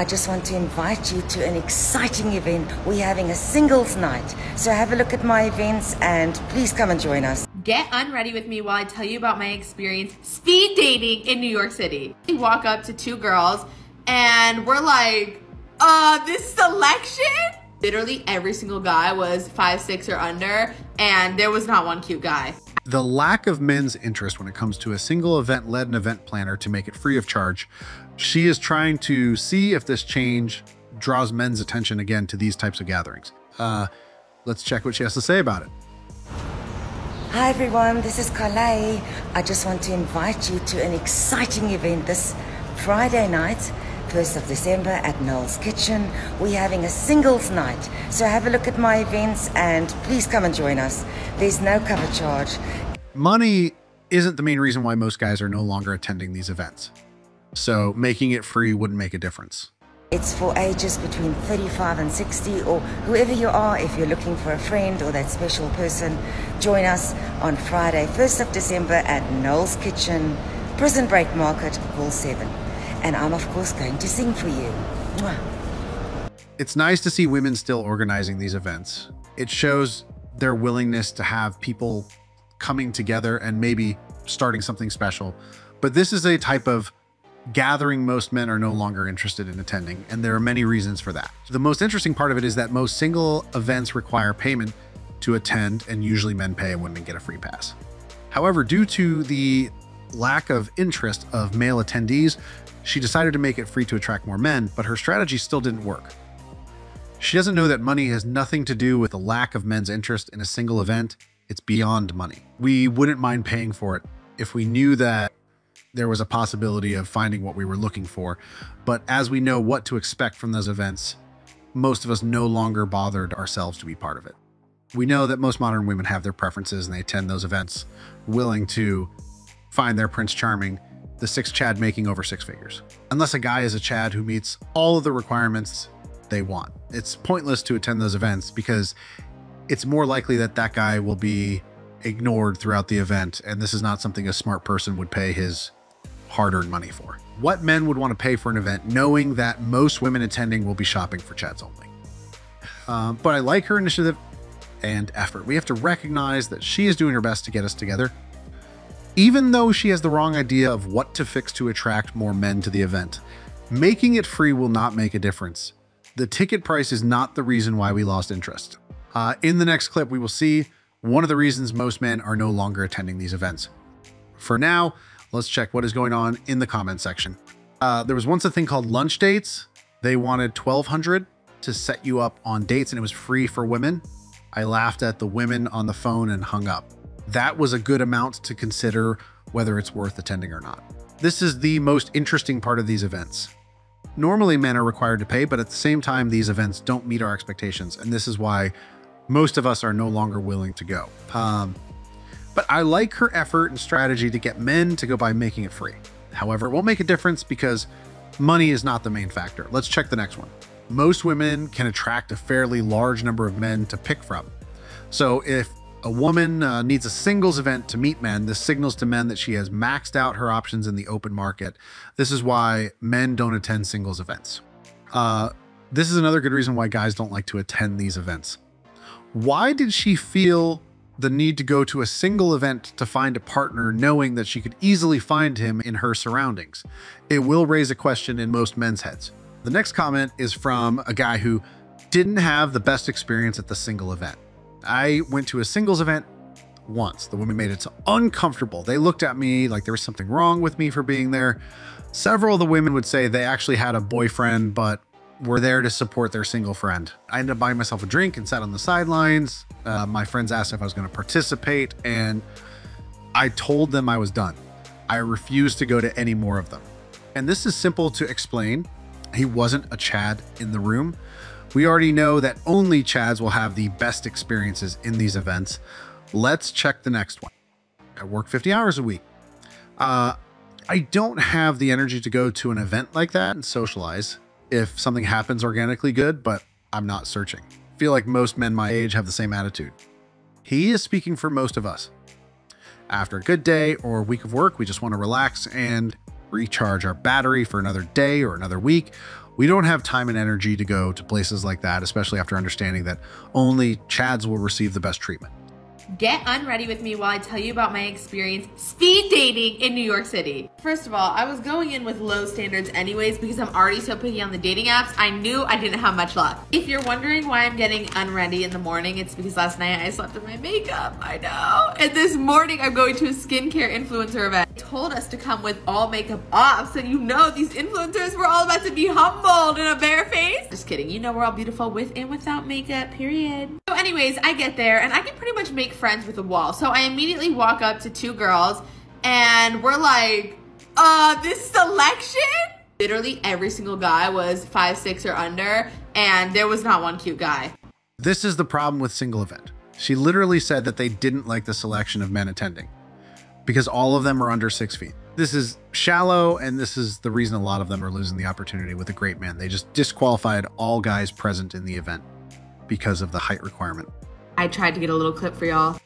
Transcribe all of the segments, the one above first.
I just want to invite you to an exciting event. We're having a singles night. So have a look at my events and please come and join us. Get unready with me while I tell you about my experience speed dating in New York City. We walk up to two girls and we're like, this selection? Literally every single guy was 5'6" or under, and there was not one cute guy. The lack of men's interest when it comes to a single event led an event planner to make it free of charge. She is trying to see if this change draws men's attention again to these types of gatherings. Let's check what she has to say about it. Hi everyone, this is Carly. I just want to invite you to an exciting event this Friday night, 1st of December at Noel's Kitchen. We're having a singles night. So have a look at my events and please come and join us. There's no cover charge. Money isn't the main reason why most guys are no longer attending these events. So making it free wouldn't make a difference. It's for ages between 35 and 60, or whoever you are. If you're looking for a friend or that special person, join us on Friday, 1st of December at Noel's Kitchen, Prison Break Market, Hall 7. And I'm, of course, going to sing for you. Mwah. It's nice to see women still organizing these events. It shows their willingness to have people coming together and maybe starting something special. But this is a type of gathering most men are no longer interested in attending, and there are many reasons for that. The most interesting part of it is that most single events require payment to attend, and usually men pay and women get a free pass. However, due to the lack of interest of male attendees, she decided to make it free to attract more men, but her strategy still didn't work. She doesn't know that money has nothing to do with the lack of men's interest in a single event. It's beyond money. We wouldn't mind paying for it if we knew that there was a possibility of finding what we were looking for. But as we know what to expect from those events, most of us no longer bothered ourselves to be part of it. We know that most modern women have their preferences and they attend those events willing to find their Prince Charming, the sixth Chad making over six figures. Unless a guy is a Chad who meets all of the requirements they want. It's pointless to attend those events because it's more likely that that guy will be ignored throughout the event, and this is not something a smart person would pay his hard-earned money for. What men would want to pay for an event knowing that most women attending will be shopping for Chads only? But I like her initiative and effort. We have to recognize that she is doing her best to get us together, even though she has the wrong idea of what to fix to attract more men to the event. Making it free will not make a difference. The ticket price is not the reason why we lost interest. In the next clip, we will see one of the reasons most men are no longer attending these events. For now, let's check what is going on in the comment section. There was once a thing called lunch dates. They wanted $1,200 to set you up on dates, and it was free for women. I laughed at the women on the phone and hung up. That was a good amount to consider whether it's worth attending or not. This is the most interesting part of these events. Normally men are required to pay, but at the same time, these events don't meet our expectations. And this is why most of us are no longer willing to go. But I like her effort and strategy to get men to go by making it free. However, it won't make a difference because money is not the main factor. Let's check the next one. Most women can attract a fairly large number of men to pick from. So if a woman needs a singles event to meet men, this signals to men that she has maxed out her options in the open market. This is why men don't attend singles events. This is another good reason why guys don't like to attend these events. Why did she feel the need to go to a single event to find a partner, knowing that she could easily find him in her surroundings? It will raise a question in most men's heads. The next comment is from a guy who didn't have the best experience at the single event. I went to a singles event once. The women made it so uncomfortable. They looked at me like there was something wrong with me for being there. Several of the women would say they actually had a boyfriend, but were there to support their single friend. I ended up buying myself a drink and sat on the sidelines. My friends asked if I was going to participate, and I told them I was done. I refused to go to any more of them. And this is simple to explain. He wasn't a Chad in the room. We already know that only Chads will have the best experiences in these events. Let's check the next one. I work 50 hours a week. I don't have the energy to go to an event like that and socialize. If something happens organically, good, but I'm not searching. I feel like most men my age have the same attitude. He is speaking for most of us. After a good day or week of work, we just want to relax and recharge our battery for another day or another week, We don't have time and energy to go to places like that, especially after understanding that only Chads will receive the best treatment. Get unready with me while I tell you about my experience speed dating in New York City. First of all, I was going in with low standards anyways because I'm already so picky on the dating apps. I knew I didn't have much luck. If you're wondering why I'm getting unready in the morning, it's because last night I slept in my makeup. I know. And this morning I'm going to a skincare influencer event. They told us to come with all makeup off, so you know these influencers were all about to be humbled in a bare face. Just kidding. You know we're all beautiful with and without makeup, period. So anyways, I get there and I can pretty much make friends with a wall. So I immediately walk up to two girls and we're like, this selection? Literally every single guy was 5'6" or under, and there was not one cute guy. This is the problem with single event. She literally said that they didn't like the selection of men attending because all of them are under 6 feet. This is shallow, and this is the reason a lot of them are losing the opportunity with a great man. They just disqualified all guys present in the event because of the height requirement. I tried to get a little clip for y'all.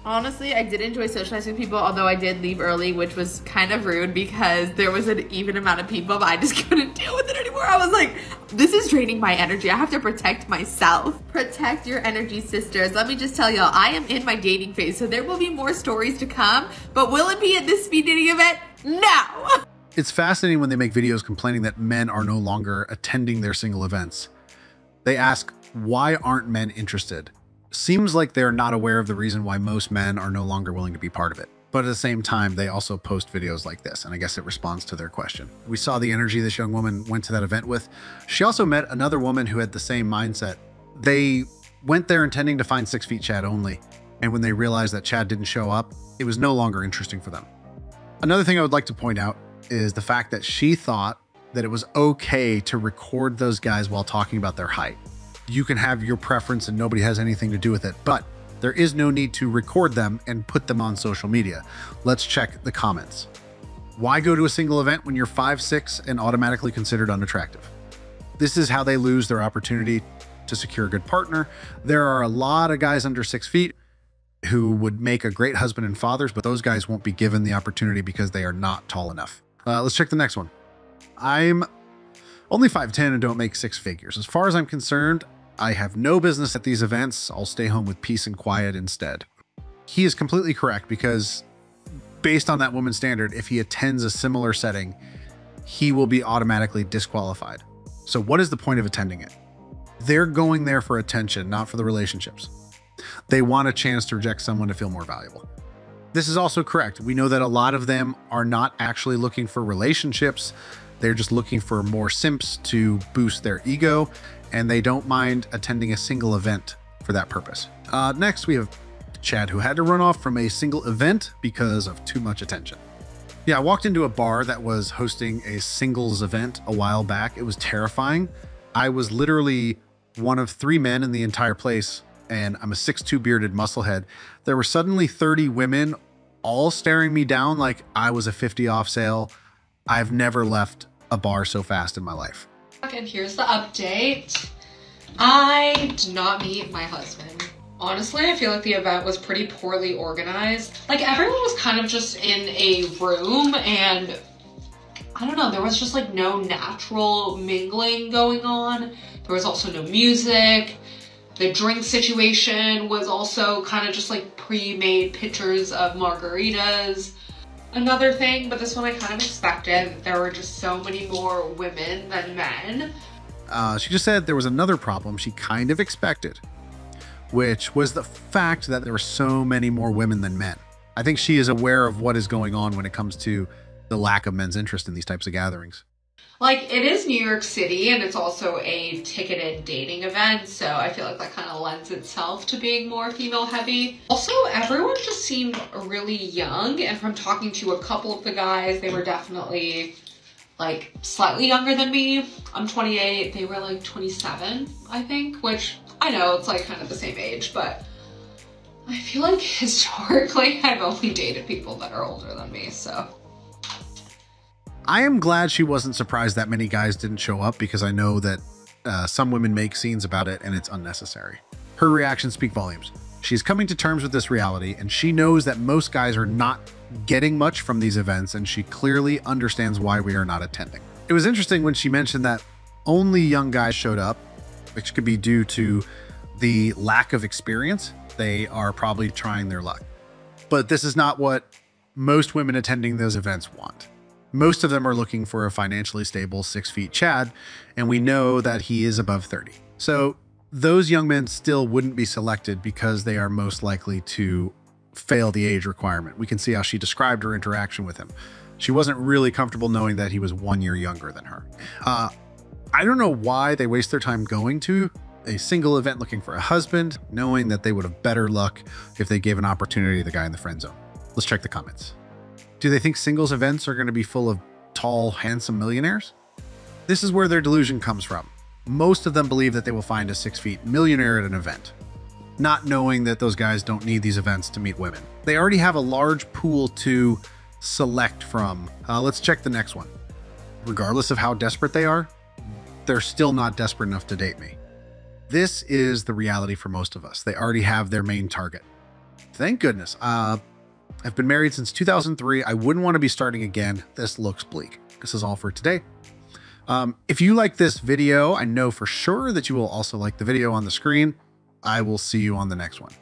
Honestly, I did enjoy socializing with people, although I did leave early, which was kind of rude because there was an even amount of people, but I just couldn't deal with it anymore. I was like, this is draining my energy. I have to protect myself. Protect your energy, sisters. Let me just tell y'all, I am in my dating phase, so there will be more stories to come, but will it be at this speed dating event? No! It's fascinating when they make videos complaining that men are no longer attending their single events. They ask, why aren't men interested? Seems like they're not aware of the reason why most men are no longer willing to be part of it. But at the same time, they also post videos like this, and I guess it responds to their question. We saw the energy this young woman went to that event with. She also met another woman who had the same mindset. They went there intending to find 6 feet Chad only, and when they realized that Chad didn't show up, it was no longer interesting for them. Another thing I would like to point out is the fact that she thought that it was okay to record those guys while talking about their height. You can have your preference and nobody has anything to do with it, but there is no need to record them and put them on social media. Let's check the comments. Why go to a single event when you're 5'6" and automatically considered unattractive? This is how they lose their opportunity to secure a good partner. There are a lot of guys under 6 feet who would make a great husband and fathers, but those guys won't be given the opportunity because they are not tall enough. Let's check the next one. I'm only 5'10" and don't make 6 figures. As far as I'm concerned, I have no business at these events. I'll stay home with peace and quiet instead. He is completely correct because based on that woman's standard, if he attends a similar setting, he will be automatically disqualified. So what is the point of attending it? They're going there for attention, not for the relationships. They want a chance to reject someone to feel more valuable. This is also correct. We know that a lot of them are not actually looking for relationships. They're just looking for more simps to boost their ego, and they don't mind attending a single event for that purpose. Next, we have Chad, who had to run off from a single event because of too much attention. Yeah, I walked into a bar that was hosting a singles event a while back. It was terrifying. I was literally one of 3 men in the entire place, and I'm a 6'2" bearded musclehead. There were suddenly 30 women all staring me down like I was a 50 off sale. I've never left a bar so fast in my life. And here's the update. I did not meet my husband. Honestly, I feel like the event was pretty poorly organized. Like, everyone was kind of just in a room, and I don't know, there was just like no natural mingling going on. There was also no music. The drink situation was also kind of just like pre-made pictures of margaritas. Another thing, but this one I kind of expected, there were just so many more women than men. She just said there was another problem she kind of expected, which was the fact that there were so many more women than men. I think she is aware of what is going on when it comes to the lack of men's interest in these types of gatherings. Like, it is New York City, and it's also a ticketed dating event, so I feel like that kind of lends itself to being more female heavy. Also, everyone just seemed really young, and from talking to a couple of the guys, they were definitely like slightly younger than me. I'm 28, they were like 27, I think, which I know it's like kind of the same age, but I feel like historically I've only dated people that are older than me, so. I am glad she wasn't surprised that many guys didn't show up, because I know that some women make scenes about it and it's unnecessary. Her reactions speak volumes. She's coming to terms with this reality, and she knows that most guys are not getting much from these events, and she clearly understands why we are not attending. It was interesting when she mentioned that only young guys showed up, which could be due to the lack of experience. They are probably trying their luck. But this is not what most women attending those events want. Most of them are looking for a financially stable 6 feet Chad, and we know that he is above 30. So those young men still wouldn't be selected because they are most likely to fail the age requirement. We can see how she described her interaction with him. She wasn't really comfortable knowing that he was 1 year younger than her. I don't know why they waste their time going to a single event looking for a husband, knowing that they would have better luck if they gave an opportunity to the guy in the friend zone. Let's check the comments. Do they think singles events are going to be full of tall, handsome millionaires? This is where their delusion comes from. Most of them believe that they will find a 6 feet millionaire at an event, not knowing that those guys don't need these events to meet women. They already have a large pool to select from. Let's check the next one. Regardless of how desperate they are, they're still not desperate enough to date me. This is the reality for most of us. They already have their main target. Thank goodness. I've been married since 2003. I wouldn't want to be starting again. This looks bleak. This is all for today. If you like this video, I know for sure that you will also like the video on the screen. I will see you on the next one.